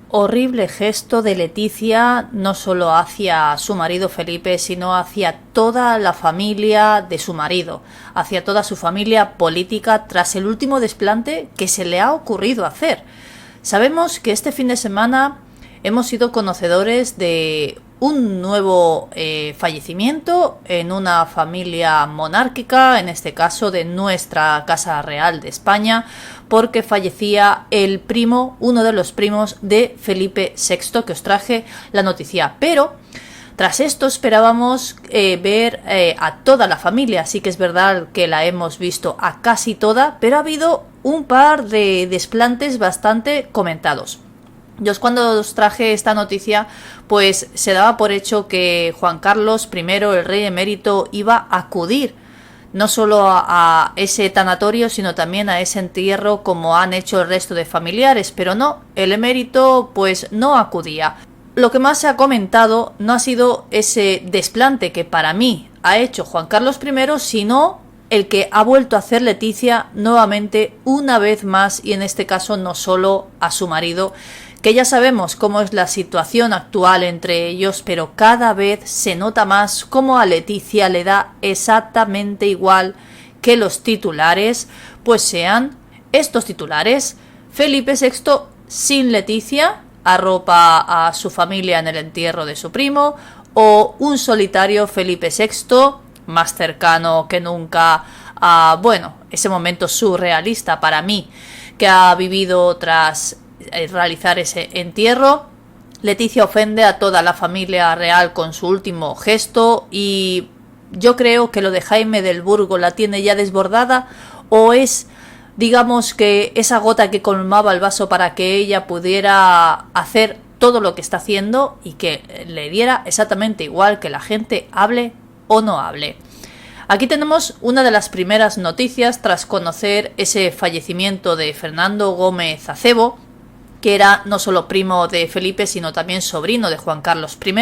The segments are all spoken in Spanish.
Horrible gesto de Leticia, no solo hacia su marido Felipe, sino hacia toda la familia de su marido, hacia toda su familia política tras el último desplante que se le ha ocurrido hacer. Sabemos que este fin de semana hemos sido conocedores de un nuevo fallecimiento en una familia monárquica, en este caso de nuestra Casa Real de España, porque fallecía el primo, uno de los primos de Felipe VI, que os traje la noticia. Pero tras esto esperábamos ver a toda la familia. Sí que es verdad que la hemos visto a casi toda, pero ha habido un par de desplantes bastante comentados. Yo cuando os traje esta noticia, pues se daba por hecho que Juan Carlos I, el rey emérito, iba a acudir no solo a ese tanatorio, sino también a ese entierro como han hecho el resto de familiares, pero no, el emérito pues no acudía. Lo que más se ha comentado no ha sido ese desplante que para mí ha hecho Juan Carlos I, sino el que ha vuelto a hacer Leticia nuevamente una vez más, y en este caso no solo a su marido, que ya sabemos cómo es la situación actual entre ellos, pero cada vez se nota más cómo a Leticia le da exactamente igual que los titulares, pues sean estos titulares: Felipe VI sin Leticia, arropa a su familia en el entierro de su primo, o un solitario Felipe VI, más cercano que nunca a, ese momento surrealista para mí que ha vivido tras realizar ese entierro. Leticia ofende a toda la familia real con su último gesto, y yo creo que lo de Jaime del Burgo la tiene ya desbordada, o es, digamos, que esa gota que colmaba el vaso para que ella pudiera hacer todo lo que está haciendo y que le diera exactamente igual que la gente hable o no hable. Aquí tenemos una de las primeras noticias tras conocer ese fallecimiento de Fernando Gómez Acebo, que era no solo primo de Felipe, sino también sobrino de Juan Carlos I.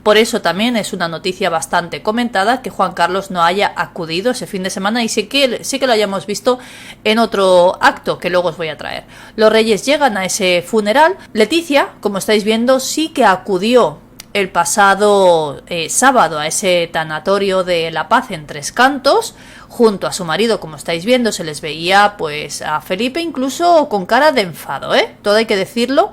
Por eso también es una noticia bastante comentada que Juan Carlos no haya acudido ese fin de semana, y sí que lo hayamos visto en otro acto que luego os voy a traer. Los reyes llegan a ese funeral. Leticia, como estáis viendo, sí que acudió el pasado sábado a ese tanatorio de La Paz en Tres Cantos, junto a su marido. Como estáis viendo, se les veía pues a Felipe incluso con cara de enfado, todo hay que decirlo.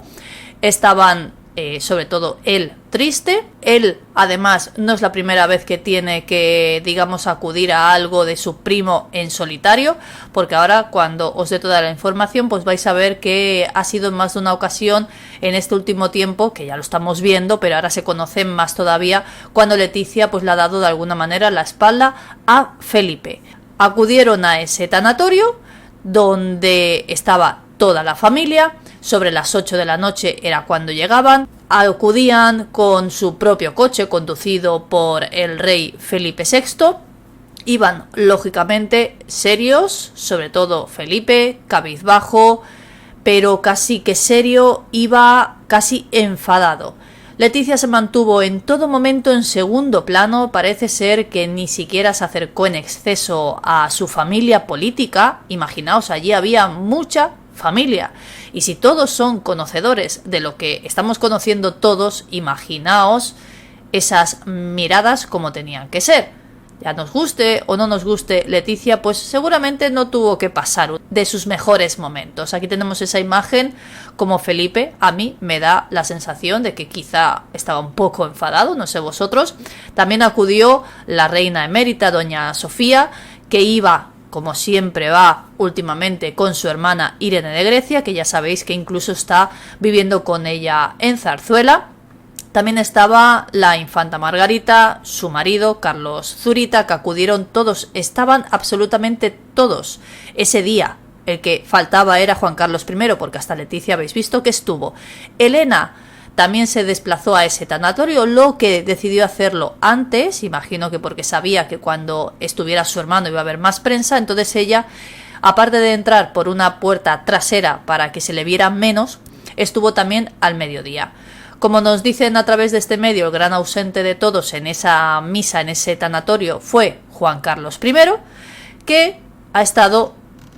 Estaban sobre todo él triste. Él además no es la primera vez que tiene que, digamos, acudir a algo de su primo en solitario, porque ahora cuando os dé toda la información pues vais a ver que ha sido en más de una ocasión en este último tiempo, que ya lo estamos viendo, pero ahora se conocen más todavía, cuando Leticia pues le ha dado de alguna manera la espalda a Felipe. Acudieron a ese tanatorio donde estaba toda la familia. Sobre las 8 de la noche era cuando llegaban. Acudían con su propio coche conducido por el rey Felipe VI. Iban lógicamente serios, sobre todo Felipe, cabizbajo, pero casi que serio, iba casi enfadado. Leticia se mantuvo en todo momento en segundo plano. Parece ser que ni siquiera se acercó en exceso a su familia política. Imaginaos, allí había mucha familia, y si todos son conocedores de lo que estamos conociendo todos, imaginaos esas miradas como tenían que ser. Ya nos guste o no nos guste Leticia, pues seguramente no tuvo que pasar de sus mejores momentos. Aquí tenemos esa imagen, como Felipe a mí me da la sensación de que quizá estaba un poco enfadado, no sé vosotros. También acudió la reina emérita, doña Sofía, que iba, como siempre va últimamente, con su hermana Irene de Grecia, que ya sabéis que incluso está viviendo con ella en Zarzuela. También estaba la infanta Margarita, su marido Carlos Zurita, que acudieron todos, estaban absolutamente todos ese día. El que faltaba era Juan Carlos I, porque hasta Leticia habéis visto que estuvo. Elena también se desplazó a ese tanatorio, lo que decidió hacerlo antes, imagino que porque sabía que cuando estuviera su hermano iba a haber más prensa. Entonces ella, aparte de entrar por una puerta trasera para que se le viera menos, estuvo también al mediodía. Como nos dicen a través de este medio, el gran ausente de todos en esa misa, en ese tanatorio, fue Juan Carlos I, que ha estado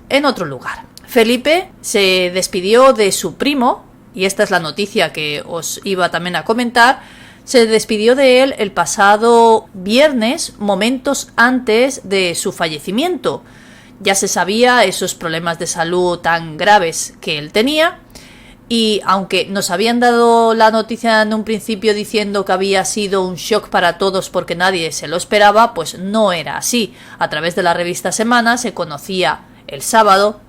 en otro lugar. Felipe se despidió de su primo y esta es la noticia que os iba también a comentar, se despidió de él el pasado viernes, momentos antes de su fallecimiento. Ya se sabía esos problemas de salud tan graves que él tenía, y aunque nos habían dado la noticia en un principio diciendo que había sido un shock para todos porque nadie se lo esperaba, pues no era así. A través de la revista Semana se conocía el sábado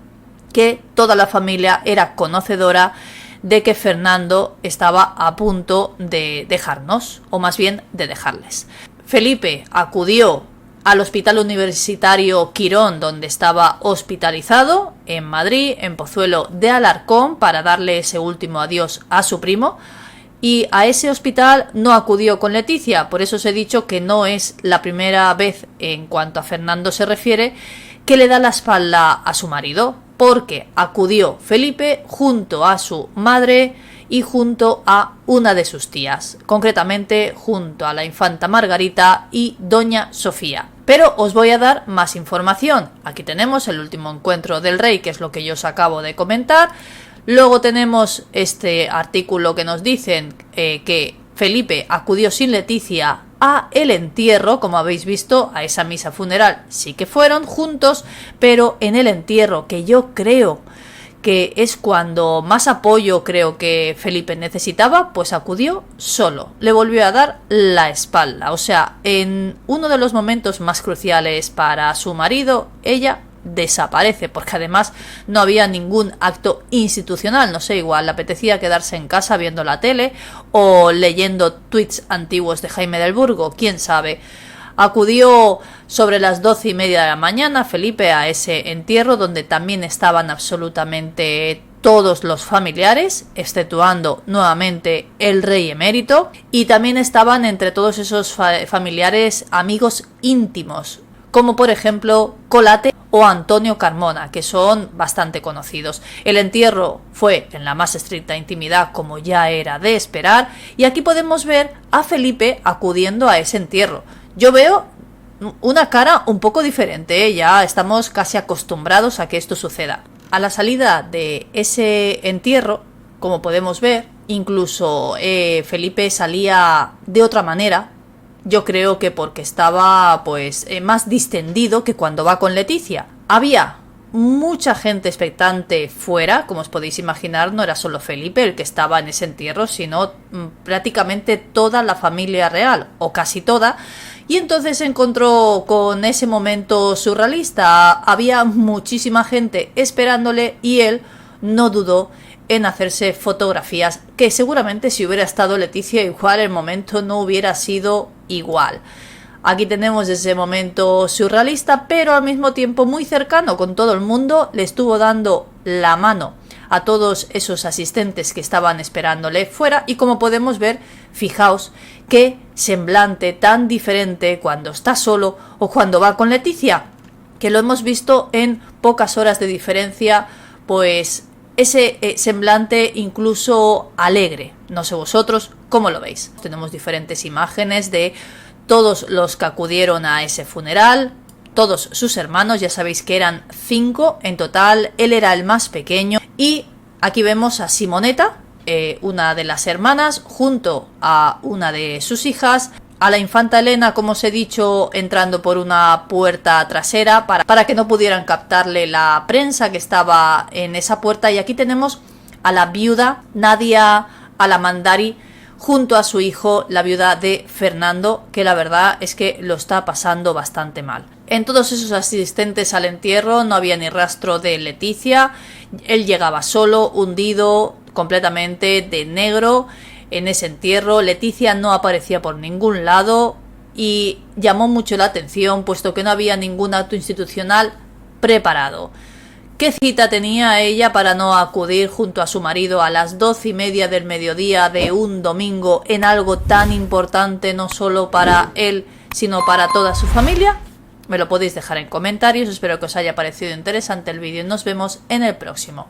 que toda la familia era conocedora de que Fernando estaba a punto de dejarnos, o más bien de dejarles. Felipe acudió al Hospital Universitario Quirón, donde estaba hospitalizado, en Madrid, en Pozuelo de Alarcón, para darle ese último adiós a su primo, y a ese hospital no acudió con Leticia. Por eso os he dicho que no es la primera vez, en cuanto a Fernando se refiere, que le da la espalda a su marido, porque acudió Felipe junto a su madre y junto a una de sus tías, concretamente junto a la infanta Margarita y doña Sofía. Pero os voy a dar más información. Aquí tenemos el último encuentro del rey, que es lo que yo os acabo de comentar. Luego tenemos este artículo que nos dicen que Felipe acudió sin Leticia a el entierro, como habéis visto, a esa misa funeral sí que fueron juntos, pero en el entierro, que yo creo que es cuando más apoyo creo que Felipe necesitaba, pues acudió solo, le volvió a dar la espalda. O sea, en uno de los momentos más cruciales para su marido, ella desaparece, porque además no había ningún acto institucional. No sé, igual le apetecía quedarse en casa viendo la tele o leyendo tweets antiguos de Jaime del Burgo, quién sabe. Acudió sobre las 12:30 de la mañana Felipe a ese entierro, donde también estaban absolutamente todos los familiares, exceptuando nuevamente el rey emérito, y también estaban entre todos esos familiares amigos íntimos, como por ejemplo Colate o Antonio Carmona, que son bastante conocidos. El entierro fue en la más estricta intimidad, como ya era de esperar, y aquí podemos ver a Felipe acudiendo a ese entierro. Yo veo una cara un poco diferente, ya estamos casi acostumbrados a que esto suceda. A la salida de ese entierro, como podemos ver, incluso Felipe salía de otra manera. Yo creo que porque estaba pues más distendido que cuando va con Leticia. Había mucha gente expectante fuera, como os podéis imaginar, no era solo Felipe el que estaba en ese entierro, sino prácticamente toda la familia real, o casi toda. Y entonces se encontró con ese momento surrealista. Había muchísima gente esperándole y él no dudó en hacerse fotografías, que seguramente si hubiera estado Leticia igual el momento no hubiera sido igual. Aquí tenemos ese momento surrealista, pero al mismo tiempo muy cercano con todo el mundo. Le estuvo dando la mano a todos esos asistentes que estaban esperándole fuera, y como podemos ver, fijaos qué semblante tan diferente cuando está solo o cuando va con Leticia, que lo hemos visto en pocas horas de diferencia, pues ese semblante incluso alegre. No sé vosotros cómo lo veis. Tenemos diferentes imágenes de todos los que acudieron a ese funeral, todos sus hermanos, ya sabéis que eran 5 en total, él era el más pequeño, y aquí vemos a Simonetta, una de las hermanas, junto a una de sus hijas, a la infanta Elena, como os he dicho, entrando por una puerta trasera para que no pudieran captarle la prensa que estaba en esa puerta, y aquí tenemos a la viuda Nadia Alamandari, junto a su hijo, la viuda de Fernando, que la verdad es que lo está pasando bastante mal. En todos esos asistentes al entierro no había ni rastro de Leticia. Él llegaba solo, hundido, completamente de negro en ese entierro. Leticia no aparecía por ningún lado y llamó mucho la atención, puesto que no había ningún acto institucional preparado. ¿Qué cita tenía ella para no acudir junto a su marido a las 12:30 del mediodía de un domingo en algo tan importante, no solo para él, sino para toda su familia? Me lo podéis dejar en comentarios, espero que os haya parecido interesante el vídeo y nos vemos en el próximo.